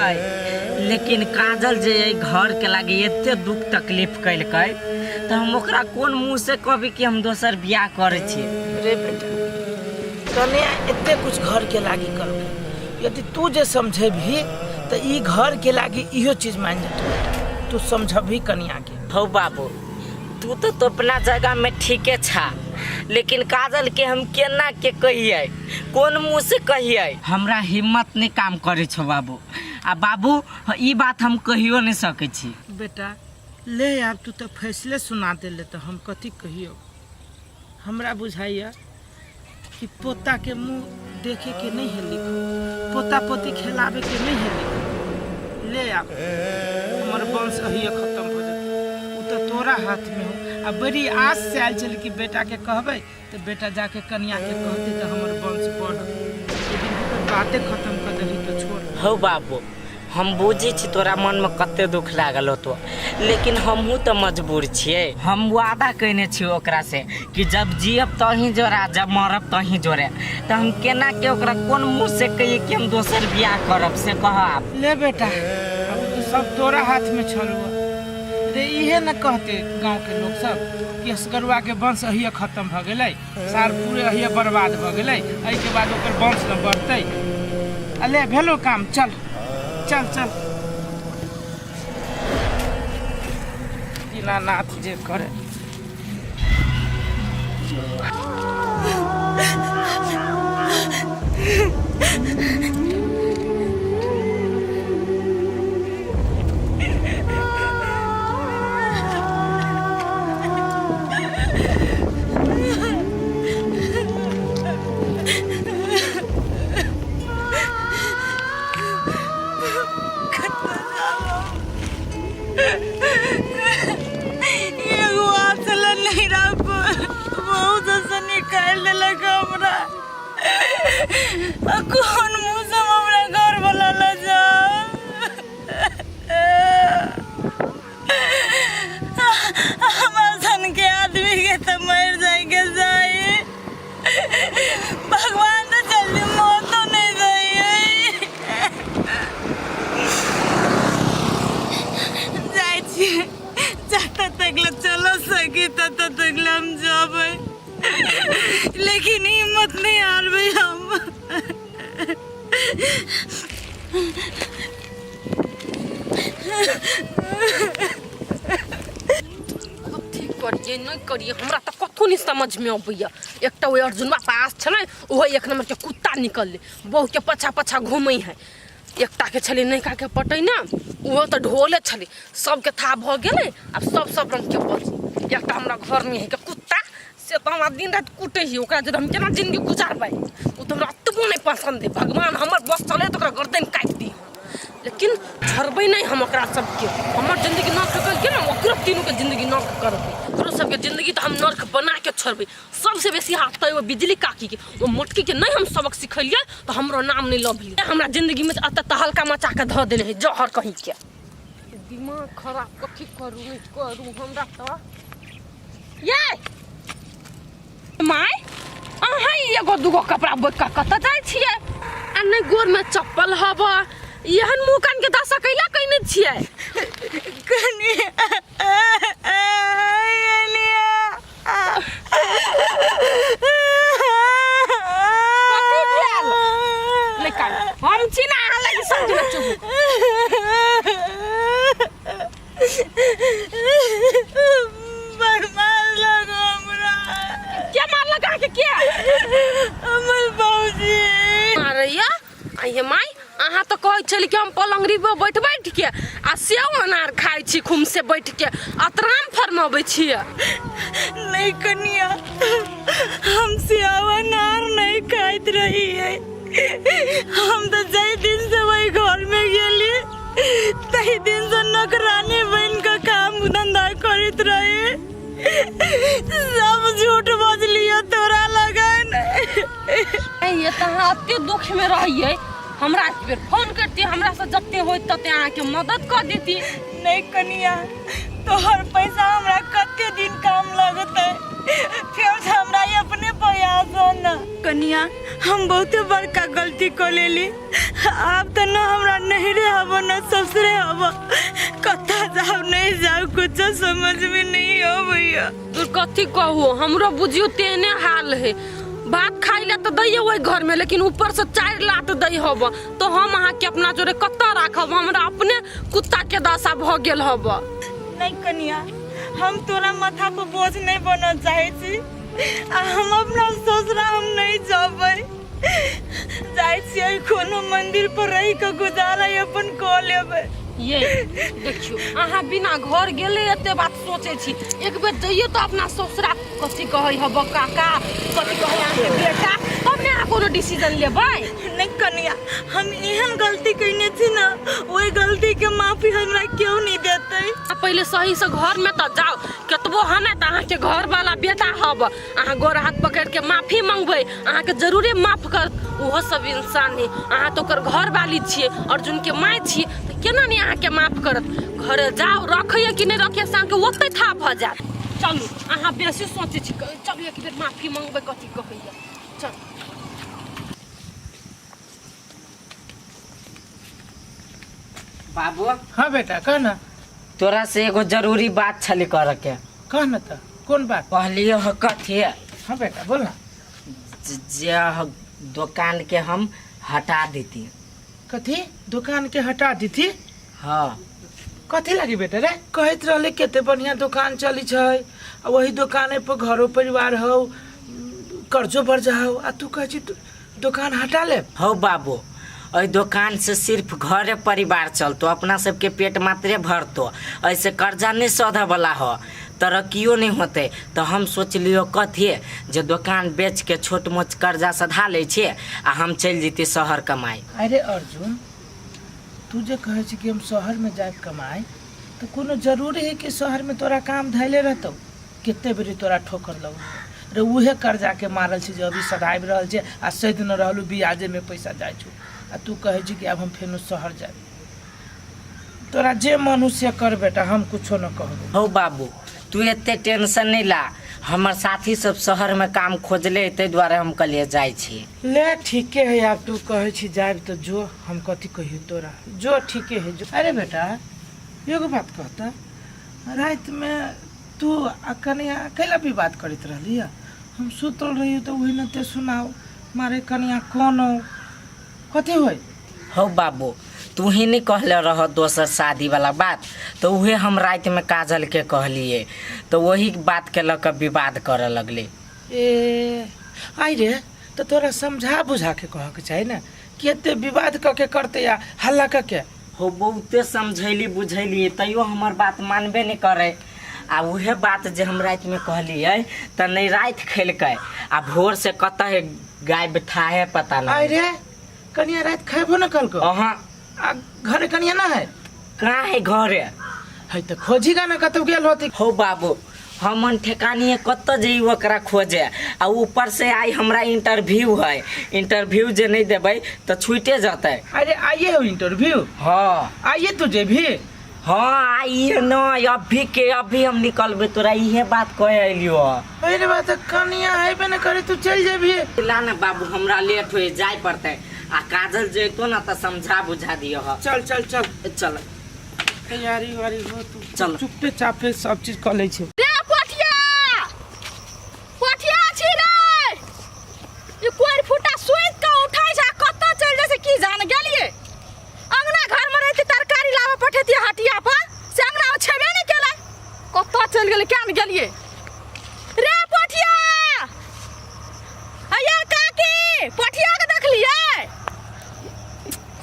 लेकिन काजल जे घर के लागी एते दुख तकलीफ कैलकै तो हम ओकरा कोन मुंह से कहबी कि हम दोसर बियाह करे छी? रे बेटा कन्या एते कुछ घर के लागी करबे, यदि तू जे समझेबी तो ई घर के लागी इहो चीज मान जतो, तू समझबी कन्या के। हो बाबू तू तो अपना जगह में ठीके छा लेकिन काजल के हम केना के कहिए, कौन मुँह से कहिए। हमरा हिम्मत नहीं काम करे छो बाबू। आ बाबू ई बात हम कहियो नहीं सके छी। बेटा ले आब तू तो फैसले सुना देले तो हम कथी कहियो। हमरा बुझाइया कि पोता के मुंह देखे के नहीं है लिखल, पोता पोती खिलावे के नहीं है लिखल। ले आब हमर वंश अहिए खत्म हो जाए, उ तो तोरा हाथ में हो। आ बड़ी आस से आयल चल कि बेटा के कहबे तो बेटा जाके कन्या के कहते तो हमर वंश बढ़त, लेकिन बातें खत्म कर दही तो छोड़। हो बाबू हम बुझे छी तोरा मन में कते दुख लागल हो तो, लेकिन हमहू तो मजबूर छिए। हम वादा कहने छी ओकरा से कि जब जियब तही जोड़ा, जब मरब तही जोड़े। तो हम केना के ओकरा कौन मुँह से कहिए कि हम दोसर बियाह करब से कह आप। ले बेटा अब तो सब तोरा हाथ में छलुआ रे। इहे न कहते गांव के लोग सब कि असगरुआ के वंश अहिए खत्म भ गेलै, सार पूरे अहिए बर्बाद भ गेलै, एहि के बाद ओकर वंश न बढ़तै। अले भेलो काम, चल चल चल। दीनानाथ जे करे। कौन मुँह से हमरा घर वाला ले जाओ। हमार सन के आदमी के तो मर जाएंगे जाए, भगवान तो जल्दी मौत तो नहीं जाए छिए। जब तक चलो सकी तब तक हम जाबे, लेकिन हिम्मत नहीं हारबे हम। ठीक करिए नहीं करिए हमरा तो कथो नहीं समझ में अबैया। एक तो वो अर्जुनवा पास छले, ओहो एक नंबर के कुत्ता निकलले, बहू के पछा पछा घूमै है। एकटा के छले नहीं के पटै ना, ओहो तो ढोले छले, सबके था भ गेले। अब सब रंग के बच। एकटा हमरा घर में है के कुत्ता से तो हमरा दिन रात कुटे ही, ओकरा जब हम केना जिंदगी गुजारबै वो तो हमरा अतबो नहीं पसंद है। भगवान हमर बस चले तो ओकरा गर्दन काट दी, लेकिन छोड़बै नहीं हम ओकरा सबके। हमर जिंदगी नर्क कर के ना ओकरा तीनों के जिंदगी नर्क करबै, ओकरो सबके जिंदगी तो हम नर्क बना के छोड़बै। सबसे बेसी हाथ तो वो बिजली काकी के, वो मोटकी के नहीं हम सबक सिखलिए तो हमरो नाम नहीं लभलिए। हमरा जिंदगी में अत तहलका मचा के ध देने है जहर कहीं के। दिमाग खराब कथी करू नहीं करू हमरा तो। ये माय अहाँ एगो दूगो कपड़ा बोक के कत जाय छियै? आ नहीं गोर में चप्पल हबा, एहन मुंह कान के दशा कैला कहने छियै? कनी हम छी ना अहाँ लगी समझ में चुप। क्या मार लगा के क्या? हमर बाबूजी मारैया। आइए माई अहाँ तो कहै छली कि हम पलंगरी पे बैठ के आ सेव अनार खाइ छी खुम से बैठ के अतराम फरमाबै छियै। नहीं कनिया हम सेव अनार नहीं खाइत रही है। हम तो जय दिन से वही घर में गेली, तही दिन से नौकरानी बन के काम धंधा करत रहे। सब झूठ बोझ लिया तोरा लगन। ये तो अते दुख में रहिए, हमरा फिर फोन करती, हमरा से जत्ते होय तते अहाँ के मदद कर देती। नहीं कनिया तोहर पैसा हमरा कते दिन काम लगते, फिर हमरा अपने प्रयास हो ना। कनिया हम बहुत बड़का गलती कर लेली, अब तो न हमरा नहीं रे हबो न ससुरे हबो, कथा जाओ नहीं जाओ कुछ समझ में नहीं हो भैया। तू कथी कहू हमरो बुझियो तेने हाल है। भात खाई ले तो दैये वही घर में, लेकिन ऊपर से 4 लात दै हब तो हम अहाँ के अपना जोरे कत्ता राखब? हमरा अपने कुत्ता के दशा भ गेल हब। नहीं कनिया हम तोरा माथा पर बोझ नहीं बनल चाहे छी, हम अपना ससुरा हम नहीं जाबै जाय छियै कोनो मंदिर पर रही के गुजारा अपन कऽ लेबै। ये देखियो अहाँ बिना घर गेले एते बात सोचे छी, एक बेर जइयो तो अपना ससुरा कथी कहै हब काका कथी कहै अहाँके बेटा, तब ने अहाँ कोनो डिसीजन लेबै। नहीं कनिया हम एहन गलती कइने छी ना, ओई गलती के माफी हमरा क्यों नहीं देतै। पहले सही से घर में तो जाओ, कतबो हमें तो अहाँ के घर वाला बेटा हब, अहाँ गोर हाथ पकड़ के माफी मांगबै, अहाँ के जरूरे माफ कर। ओहो सब इंसान है, अहाँ तो कर घर वाली छियै, अर्जुन के माय छियै, तो केना नहीं अहाँ के माफ करत। घर जाओ, रखिए कि नहीं रखिए से अहाँके ओते था भ जात। चलू अहाँ बेसी सोचे छी, चलू एक बेर माफी मांगबै कथी कहैया। चल बाबू हाँ बेटा कह ना। तोरा से एगो जरूरी बात छली कर के। कह ना तो कौन बात। कहलिए ह कथी। हाँ बेटा बोल ना। जे दुकान के हम हटा देती। कथी दुकान के हटा दी थी। हाँ कथी लगी बेटा रे, कहत रहले केते बढ़िया दुकान चली छै, वही दुकाने पर घरो परिवार हो, कर्जो बढ़ जाओ, आ तू कह छी दुकान हटा ले। हो बाबू ओई दुकान से सिर्फ घरे परिवार चलतो, अपना सबके पेट मात्रे भरतो, ऐसे कर्जा नहीं सौधा वाला हो, तरक्कियो नहीं होते। तो हम सोचलियो कथी जे दुकान बेच के छोट मोट कर्जा सधा ले छे आ हम चल जेते शहर कमाई। अरे अर्जुन तू जे कहे छी कि हम शहर में जाए कमाए, तो कोनो जरूरी है कि शहर में तोरा काम धैले रहतो, कितने बेरी तोरा ठोकर लगो रे, उहे कर्जा के मारल छी जो अभी सधाइब रहल छे, आ सैद न रहलू ब्याजे में पैसा जाय छु, आ तू कहे छी कि अब हम फेनो शहर जाए। तोरा जे मन से कर बेटा, हम कुछो न कहबो। हो बाबू तू एते टेंशन नहीं ला, हमर साथी सब शहर में काम खोजले, ते द्वारे हम कलिए जाय छी। ले ठीके है यार, तू कहे छी जाए तो जो, हम कथी कहियो तोरा, जो ठीके है जो। अरे बेटा एगो बात कहता, रात में तू कनिया अकेला भी बात करत रहली, हम सुतल रही तो वही न ते सुनाओ मारे कनिया कौन हो कथी होय। हो बाबू तू ही नहीं कहले रह दोसर शादी वाला बात, तो उहे हम रात में काजल के कहलिए, तो वही बात के लक विवाद करे लगले। ए आई रे, तो तोरा समझा बुझा के कह के चाहे ना, कि एते विवाद क के करते या हल्ला क के। हो बहुते समझैली बुझैली, तैयो हमर बात मानबे नहीं करे। आ उहे बात जे हम रात में कहलिए तो नहीं रात खेलकै, आ भोर से कतः गायब था है पता नहीं। आई रे कनिया रात खेबो न कल को। अहाँ घरे कनिया ना है। कहाँ है घरे है तो खोजी गा ना कतौ गेल होती। हो बाबू हमन ठेकानी कत जई ओकरा खोजे, आ ऊपर से आई हमरा इंटरव्यू है, इंटरव्यू जे नहीं देबै तो छूटे जाते। अरे आइए हो इंटरव्यू। हाँ आइए तुझे भी। हाँ आइए न, अभी हम निकलबे, तोरा इहे बात कहे अलियो। अरे बात कनिया है बे न करे, तू चल जेबी। ला ना बाबू हमरा लेट हो जाए पड़ते, आ काजल जेतो ना तो समझा बुझा दियो। चल चल चल चल तैयारी वारी हो, तू चल चुपे चापे सब चीज कर ले छै। रे पोठिया पोठिया छी रे, ये कोई फुटा सुइत के उठाई जा, कत चल जैसे की जान गेलिए। अंगना घर में रहती तरकारी लावे पठेती हटिया पर, से अंगना में छेबे नहीं केला, कत चल गेले क्या में गेलिए। रे पोठिया अया काकी पोठिया के देख लिए,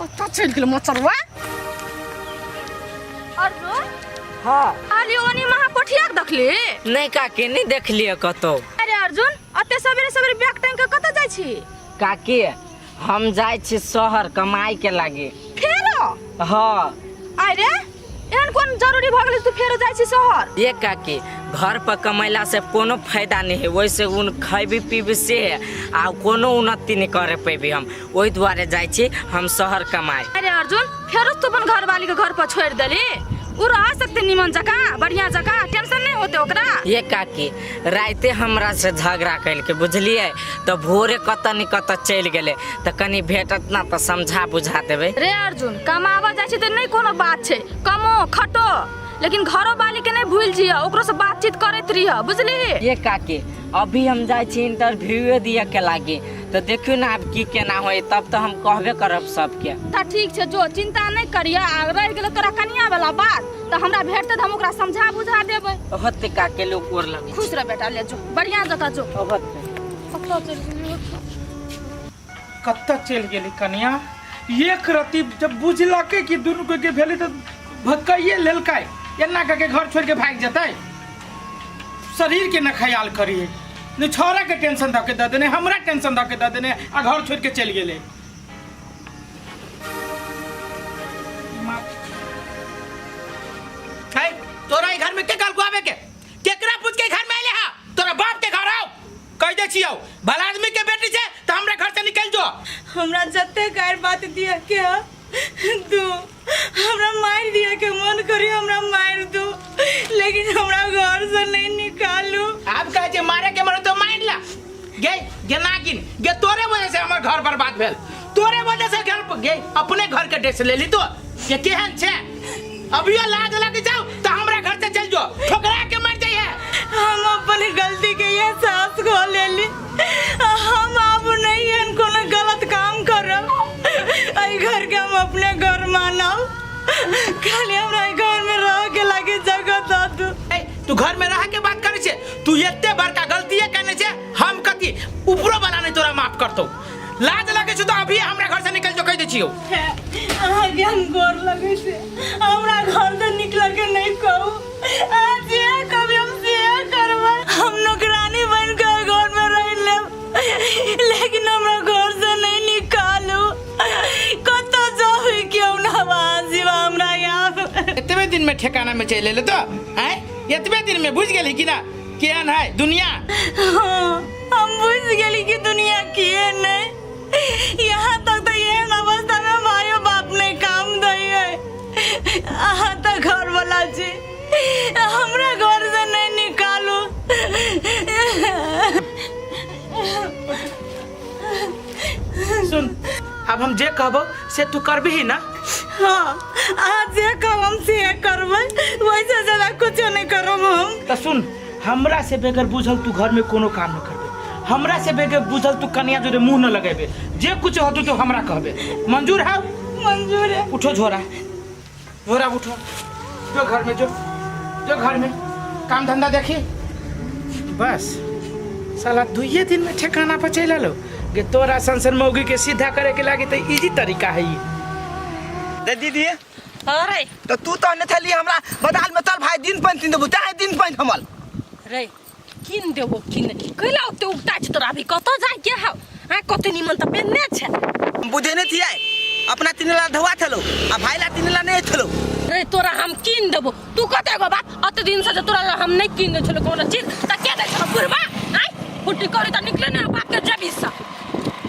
कत चल गेले मचरवा। अर्जुन हाँ अरे ओनी महा पोठिया के देखली नहीं काकी नहीं देख लियो कतो। अरे अर्जुन अते सवेरे सवेरे बैग टांग के कत जाय छी। काकी हम जाय छी शहर कमाई के लागे। फेरो हाँ अरे एहन कोन जरूरी भ गेलै तू फेरो जाय छी शहर। ये काकी घर पर कमैला से कोनो फायदा नहीं है, वैसे उन खैबी पीबी से आ कोनो उन्नति नहीं करे पेबी, हम ओहि द्वारे जाय छी हम शहर कमाई। अरे अर्जुन फेरो तू अपन घर वाली के घर पर छोड़ देली, उ रह सकते निमन जगह बढ़िया जगह, टेंशन नहीं होते ओकरा। ये काकी राते हमरा से झगड़ा कैल के बुझलिए, तो भोरे कत नहीं कत चल गेले, तो कनी भेटत ना तो समझा बुझा देवे। रे अर्जुन कमावा जाय छी त नहीं कोनो बात छै, कमो खटो, लेकिन घरो वाली के नहीं भूल जिया, ओकरो से बातचीत करत रहिया बुझली। ये काकी अभी हम जाय छी इंटरव्यू दिए के लागे, तो देखियो ना अब की केना होय, तब तो हम कहबे करब सबके। ता ठीक छै जो चिंता नहीं करिया, आ रह गेल तोरा कनिया वाला बात, तो हमरा भेटते हम ओकरा समझा बुझा देबै। होते का के लोग कोर लगे। खुश रह बेटा, ले जो बढ़िया जता जो। होते कत्ता चल गेली कन्या। एक रति जब बुझलके कि दुनू के भेले तो भक्काइए लेलकै, एना करके घर छोड़ के भाग जतै। शरीर के न ख्याल करिए, न छोरा के टेंशन धके दे देने, हमरा टेंशन धके दे देने, आ घर छोड़ के चल गेले। है तोरा ई घर में के काल गुआवे के केकरा पूछ के घर में आले हा? तोरा बाप के घर आओ, कह दे छियो भला आदमी के बेटी छे त हमरा घर से निकल जो। हमरा जते गायर बात दिया के तू हमरा मार दिया के मन करी हमरा मार दो, लेकिन हमरा घर से नहीं निकालू। आप कहे जे मारे के मन तो मार ला। गे नागिन गे, तोरे वजह से हमर घर बर्बाद भेल, तोरे वजह से घर गे अपने घर के ड्रेस ले ली तो ये केहन छे? अभी लाज लग जाओ तो हमरा घर से चल जो, ठोकरा के मर जाइए। हम अपनी गलती के ये सास को ले ली, हम अब नहीं है कोनो गलत काम करब। आई घर के हम अपने घर मानब, खाली हमरा घर में रह के लागे जगह द दू। तू घर में रह के बात करे छे, तू एते बड़का गलती करने छे, हम कति ऊपरो वाला नहीं तोरा माफ करतो। लाज लगे छे तो अभी हमरा घर से निकल जो, कह दे छियो। आगे हम गोर लगे छे, हमरा घर से निकल के नहीं कहू। आज ये कभी हम से करबै, हम नौकरानी बन के घर में रह लेब, लेकिन हमरा घर से नहीं निकालू। कत जाऊ क्यों ना बाजीवा हमरा यहाँ। इतने दिन में ठिकाना में चले ले तो हैं? इतने दिन में बुझ गेली कि ना केहन है दुनिया? हाँ, हम बुझ गेली कि दुनिया केहन है। यहाँ तक तो एहन अवस्था में मायो बाप ने काम दै है। अहाँ तो घर वाला छी, हमरा घर से नहीं निकालू। सुन, अब हम जे कहबो से तू करबी ही ना? हाँ, आज जे कहब हम से करबै, वैसे ज्यादा कुछ नहीं करब हम। तो सुन, हमरा से बेगर बुझल तू घर में कोनो काम न करबे, हमरा से बेगर बुझल तू कन्या जोरे मुंह न लगेबे, जे कुछ होतु तो हमरा कहबे। मंजूर है? मंजूर है। उठो झोरा, झोरा उठो, जो घर में जो घर में काम धंधा देखी। बस साला 2 दिन में ठिकाना पर चल लो कि तोरा संसन मौगी के सीधा करे के लागे तो इजी तरीका है ये। दे दीदी अरे तो तू तो न थली हमरा बदाल में चल भाई दिन पन तीन देबो, चाहे दिन पन हमल रे किन देबो किन कैला ओते उगता छ तोरा अभी कत जाय के हाउ? आ कते निमन त पेन्ने छ, बुझे ने थिया अपना तिनला धवा थलो आ भाईला तिनला नहीं थलो। रे तोरा हम किन देबो, तू कते गो बात अते दिन से तोरा हम नहीं किन दे छलो कोनो चीज त के दे छ बुरबा? आइ फुटी करे त निकले ना बाप के जबी सा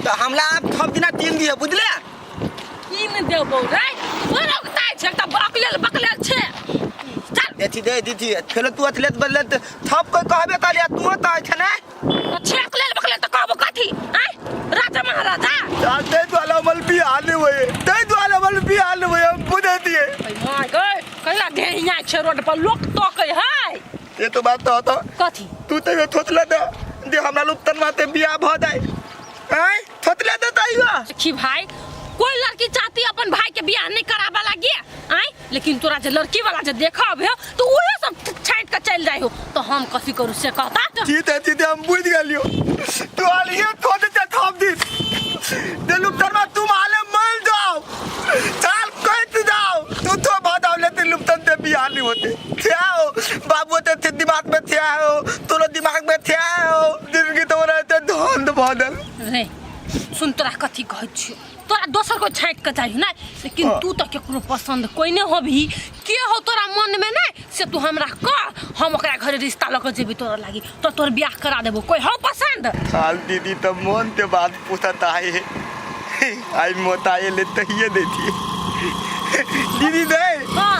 तो हमला सब दिना तीन दिए बुझले किन देबो रे तोरा उगता छ त बकलेल छ। चल एथि दे दीदी फेलो तू अथलेत बदलत थप कोई कहबे कलिया तू त छ ना छेक लेल बकलेल त कहबो कथी? आइ राजा महाराजा दे द्वाला मल भी आले हुए, दे द्वाला मल भी आले हुए बुझे दिए। माय गए कैला ढेहिया छ रोड पर लोग तकै है। ये तो बात तो होता कथी तू तो थोतला दे हमरा लुप्तन माते बियाह भ जाए हैं? थोतला दे ताईवा सखी भाई कोई लड़की चाहती अपन भाई के बियाह नहीं कराबा लगी आई, लेकिन तोरा जे लड़की वाला जे देखा हो तो उहे सब छाट के चल जाई हो तो हम कथी करू से कहता तो ठीक है हम बुझ गेलियो। तू आलिए थोड़े से थप दी दे लुप्तन मा तुम आले मर जाओ, चाल कट जाओ तू तो भादाव लेते लुप्तन ते बियाह नहीं होते क्या हो बाबू ते दिमाग में क्या हो तोरो दिमाग में क्या हो जिंदगी तो रहते धंध बदल रे सुन तोरा कथी कहै छी तोरा दोसर को छाट के चाहिए ना, लेकिन तू तो केकरो पसंद कोई नहीं होबी के हो तोरा मन में ना से तू हमरा कह हम ओकरा घर रिश्ता लग जेबी तोरा लागी तो तोर बियाह करा देबो कोई हो पसंद। हाल दीदी तो मन के बात पूछता है आई मोताए ले तहिए देती दीदी दे हां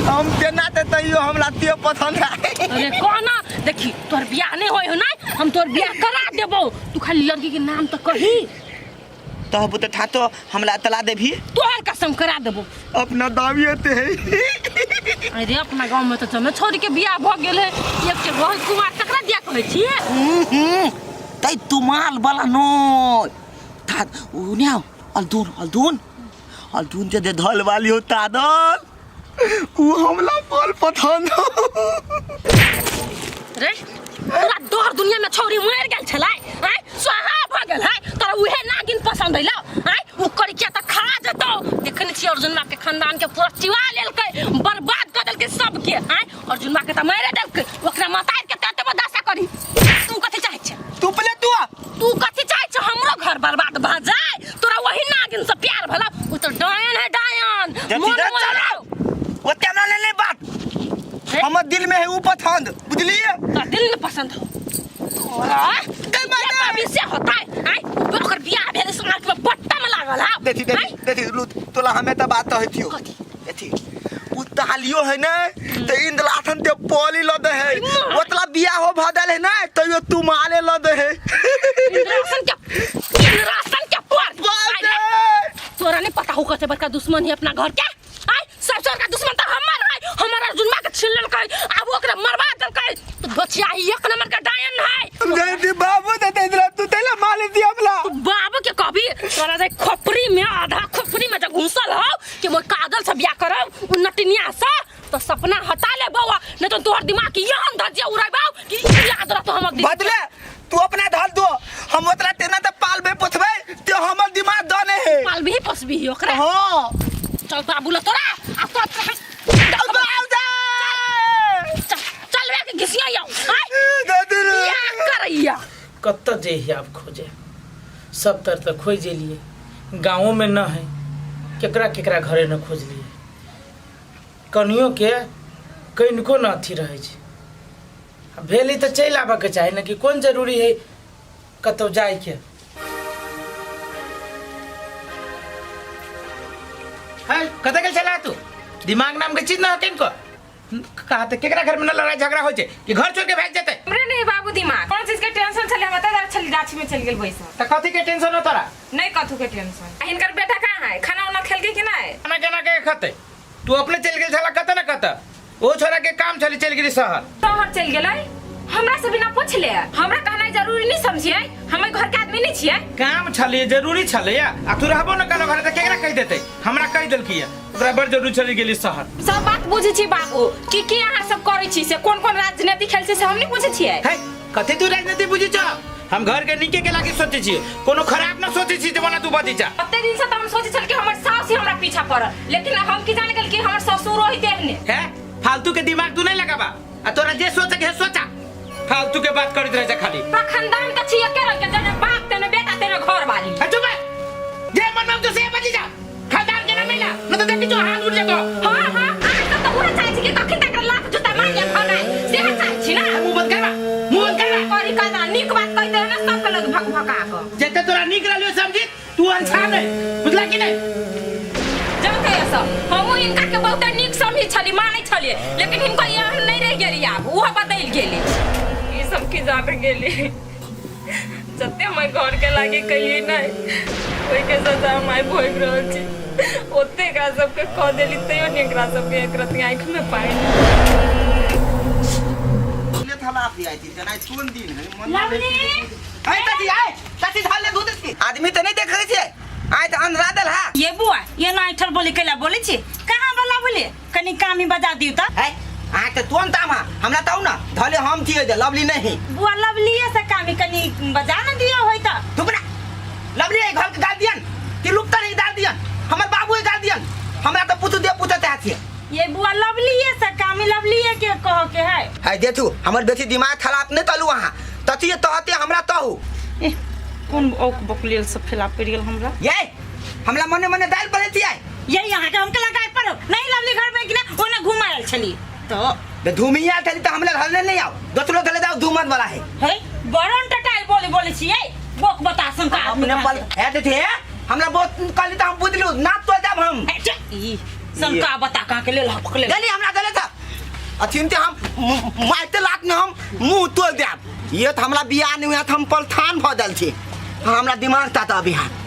हम केना ते तइयो हमरा ते पसंद है। अरे कोना देखी तोर बियाह नहीं होय हो ना हम तोर बियाह करा देबो, तू खाली लड़की के नाम तो कही तो बुत ठातो हमरा तला देभी तोहर कसम करा देबो अपना दाविये ते है। अरे अपना गांव में तो जमे छोड़ के बियाह भ गेले एक के बहुत कुमार तकरा दिया कहै छी तै तुमाल वाला नो था उन्या अलदून अलदून अलदून जे धल वाली हो तादल वो हमला बोल पठान रे पूरा दौर दुनिया में छोरी मर गेल छलै आय स्वाहा भ गेल है तोरा उहे नागिन पसंद हैलो आय उ करी के त खा जतो देखने छी अर्जुनवा के खानदान के पूरा चिवा लेलकै बर्बाद कर देलकै सबके आय अर्जुनवा के त मारे देलकै ओकरा मातार के तते बदासा करी तू कथि चाहे छ तू पहले तू कथि चाहे छ हमरो घर बर्बाद भ जाए तोरा वही नागिन से प्यार भला उ तो डायन है डायन वो कैमरा ले ले बात हमर दिल में है वो पसंद बुझलिए का दिल में पसंद हो तोरा कल माता से होता है आय ओकर बियाह भेले समाज में पट्टा में लागल है देखी तोला हमें त बात है थियो देखी उ तालियो है ना त इंद्रलाथन ते पोली लद है ओतला बियाह हो भदल है ना तयो तू माले लद है इंद्रासन के पर तोरा नहीं पता हो कते बड़का दुश्मन है अपना घर के आय सबसे बड़का दुश्मन त हमर है हमारा अर्जुनमा के छीन लेलकै अब ओकरा मरवा देलकै तो बचिया एक नंबर का डायन है जल्दी बाबू दे इंद्रा तू तेला माल दिया हमला बाबू के कभी तोरा जे खोपड़ी में आधा खोपड़ी में जो घुसल हो कि मोर कागल से बियाह करब उ नटनिया से तो सपना हटा ले बौआ नहीं तो तोहर दिमाग की यहां धजिया उड़ाबौ कि याद रह तो हमर बदले तू अपना धल दो हम ओतरा तेना त पालबे पोथबे ते हमर दिमाग दने है पाल भी पसबी ओकरा हां चल बाबू ल तोरा आ तो चल रे के घिसिया आऊ क्या करैया कत जे आप खोजे सब तर तक खोज लिए गाँवों में न है केकरा केकरा घरे न खोज लिए कनियो के कनिको न अथी रहे छै भेली तो चल आबे के चाही न कि कौन जरूरी है कतौ जाए के है कत के चला तू दिमाग नाम के चीज न हकिन को कहा थे केकरा घर में न लड़ाई झगड़ा होय छै कि घर छोड़ के भाग जेते हमरे नहीं बाबू दिमाग कौन चीज के टेंशन चले हम बता चल गाछी में चल गेल बैसा त कथि के टेंशन हो तोरा नहीं कथु के टेंशन हिनकर बेटा कहां है खाना उना खेल के कि नहीं खाना केना के खते तू अपने चल गेल छला कत न कत ओ छोरा के काम चली चल गेली शहर चल गेलै हमरा से बिना पूछ ले हमरा कहना जरूरी नहीं समझिए हम घर के आदमी नहीं छिए काम छले जरूरी छले आ तू रहबो न कनो घर त केकरा कह देते हमरा कह देल किया ओकरा बड़ जरूरी चली गेली शहर सब बात बुझे छी बाबू की अहाँ सब करे छी से कोन कोन राजनीति खेल से हम नहीं बुझे छिए है कथि तू राजनीति बुझी छ हम घर के नीके के लागे सोचे छी कोनो खराब न सोचे छी जमाना तू बदी जा अते दिन से त हम सोचे छल कि हमर सास ही हमरा पीछा पड़ल लेकिन हम की जाने गल कि हमर ससुर ही देहने है फालतू के दिमाग तू नहीं लगाबा आ तोरा जे सोचे के सोचा फालतू के बात करत रहे खाली खानदान का छिए के रंग के जने बाप तेने बेटा तेने घर वाली है चुप जे मन में तो से बजी जा खानदान के न मिला न तो देखी जो हाथ उठ जेतो हां हां आज तो पूरा चाहे छी कि कखन तक लाख जूता मार के खाना से चाहे छी ना मुंह बंद करबा करी का निक बात कह दे ना सब के लग भक भका के जेते तोरा निक रहलियो समझी तू अनछान है बुझला कि नहीं जानते है सब हम इनका के बहुत निक समझी छली माने छली लेकिन इनको यहाँ नहीं रह गेली अब वो बदल गेली ये सब की जाबे गेली जते मैं घर के लागे कलिए नहीं कोई के सजा मैं भोग रहल छी ओते का सब के कह देली तयो निकरा सब के एक रति आंख में पानी ले थाला आप आई थी जना सुन दिन है मन लवली आए तती धाले दूध की आदमी त नहीं देखे छे आय त अंधरा दल हा ये बुआ ये ना इठर बोली कैला बोले छी कहां वाला बोले कनी काम ही बजा दियो त है आ त तोन तामा हमरा ताऊ ना धले हम थिए दे लवली नहीं बुआ लवली से काम ही कनी बजा न दियो होय त तुकना लवली घर के गार्डियन कि लुप्ता नहीं गार्डियन हमर बाबू है गार्डियन हमरा तो पुत दे पुत हाथी ये बुआ लवली से काम ही लवली के कह के है देखू हमर बेटी दिमाग खराब नहीं तलू वहां तती तहते हमरा तहु कौन औक बकलियल सब फैला पड़ गेल हमरा ये हमरा मने मने दाल पड़े थी आय ये यहाँ के हमके लगा पर नहीं लवली घर में कि ना ओने घुमायल छली तो बे धूमिया थली त हमरा घर नहीं आओ दोसरो थले जाओ धूमत वाला है बड़न टटाई बोले छी ए बोक बता संका अपने पल है देथे हमरा बहुत कल त हम बुझलु ना तो जब हम ई संका बता का के ले ला पकले गली हमरा दले था अथिनते हम मारते लात में हम मुंह तोड़ देब ये त हमरा बियाह नहीं हुआ हम पलथान भ दल छी हमरा दिमाग ता बिहार